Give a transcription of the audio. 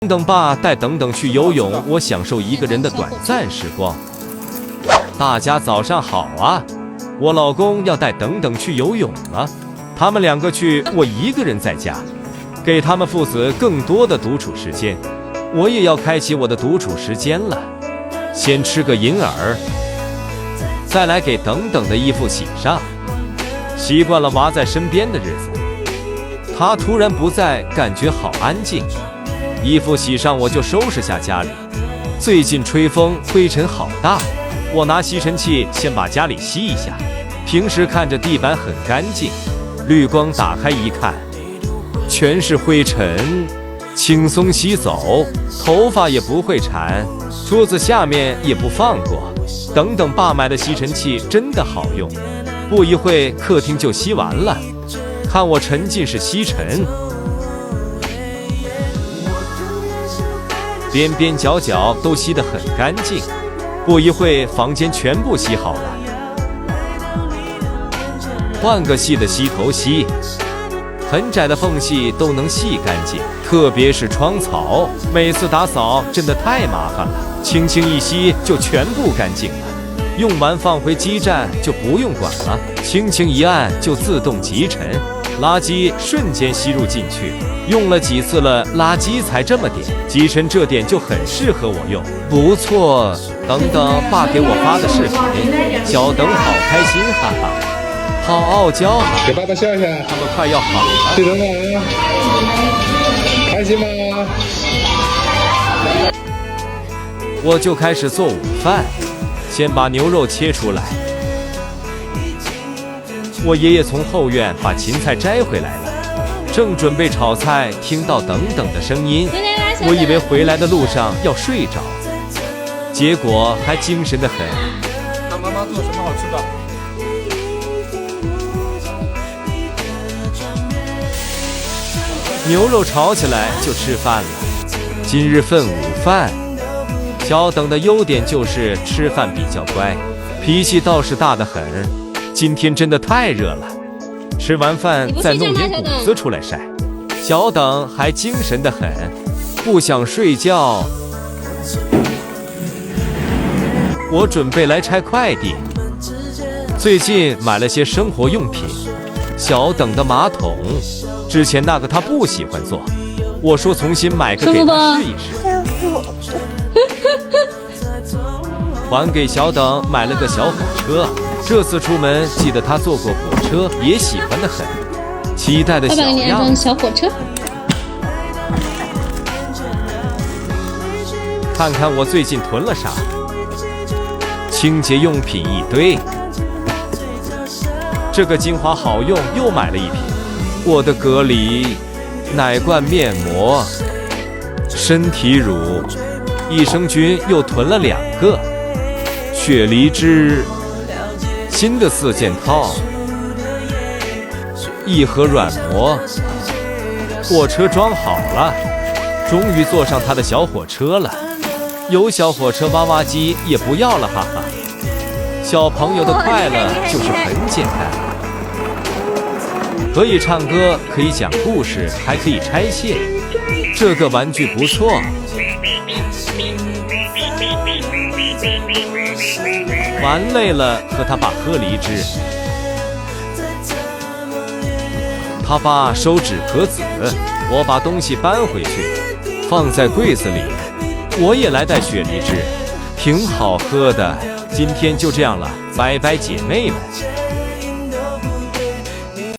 等爸带等等去游泳，我享受一个人的短暂时光。大家早上好啊！我老公要带等等去游泳了，他们两个去，我一个人在家，给他们父子更多的独处时间。我也要开启我的独处时间了，先吃个银耳，再来给等等的衣服洗上。习惯了娃在身边的日子，他突然不在，感觉好安静。衣服洗上，我就收拾下家里。最近吹风，灰尘好大，我拿吸尘器先把家里吸一下。平时看着地板很干净，绿光打开一看，全是灰尘，轻松吸走，头发也不会缠，桌子下面也不放过。等等爸买的吸尘器真的好用，不一会客厅就吸完了。看我沉浸式吸尘，边边角角都吸得很干净，不一会房间全部吸好了。换个细的吸头吸，很窄的缝隙都能吸干净，特别是窗槽，每次打扫真的太麻烦了，轻轻一吸就全部干净了。用完放回基站就不用管了，轻轻一按就自动集尘，垃圾瞬间吸入进去。用了几次了，垃圾才这么点，集尘这点就很适合我用，不错。等等爸给我发的视频，小等好开心，哈哈，好傲娇啊！给爸爸笑一下，他们快要好了，对等等啊，开心吗？我就开始做午饭，先把牛肉切出来。我爷爷从后院把芹菜摘回来了，正准备炒菜，听到等等的声音，我以为回来的路上要睡着，结果还精神得很。看妈妈做什么好吃的？牛肉炒起来就吃饭了。今日份午饭，小等的优点就是吃饭比较乖，脾气倒是大得很。今天真的太热了，吃完饭再弄点谷子出来晒。小等还精神得很，不想睡觉。我准备来拆快递，最近买了些生活用品。小等的马桶，之前那个他不喜欢做，我说重新买个给他试一试。还给小等买了个小火车，这次出门记得他坐过火车，也喜欢得很，期待的小样。小火车，看看我最近囤了啥，清洁用品一堆。这个精华好用，又买了一瓶。我的隔离奶罐面膜、身体乳、益生菌又囤了2个，雪梨汁，新的4件套，1盒软膜。火车装好了，终于坐上他的小火车了。有小火车挖挖机也不要了，哈哈。小朋友的快乐就是很简单，可以唱歌，可以讲故事，还可以拆卸。这个玩具不错。玩累了，和他爸喝梨汁。他爸收纸壳子，我把东西搬回去，放在柜子里。我也来带雪梨汁，挺好喝的。今天就这样了，拜拜姐妹们。